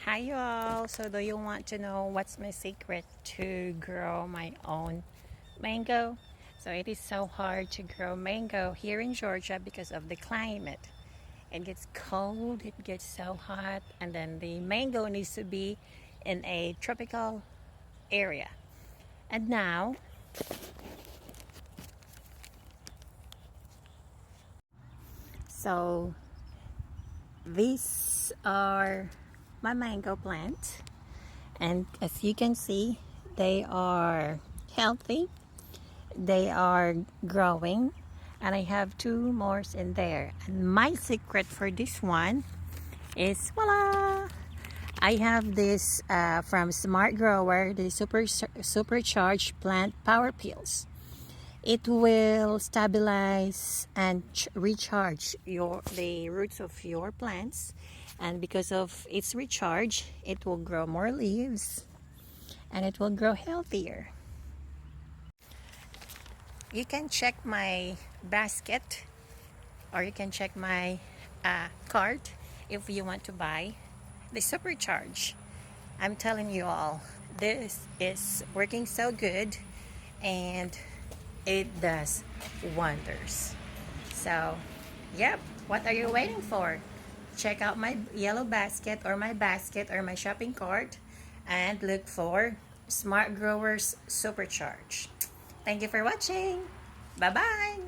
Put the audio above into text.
Hi you all. So do you want to know what's my secret to grow my own mango? So it is so hard to grow mango here in Georgia because of the climate. It gets cold, it gets so hot, and then the mango needs to be in a tropical area. And now, so these are my mango plants, and as you can see, they are healthy. They are growing, and I have two more in there. And my secret for this one is voila! I have this from Smart Grower, the supercharged plant power pills. It will stabilize and recharge the roots of your plants, and because of its recharge, it will grow more leaves and it will grow healthier. You can check my basket, or you can check my cart if you want to buy the supercharge. I'm telling you all, this is working so good and it does wonders. So yep, what are you waiting for? Check out my yellow basket or my shopping cart and look for Smart Growers Supercharge. Thank you for watching. Bye bye.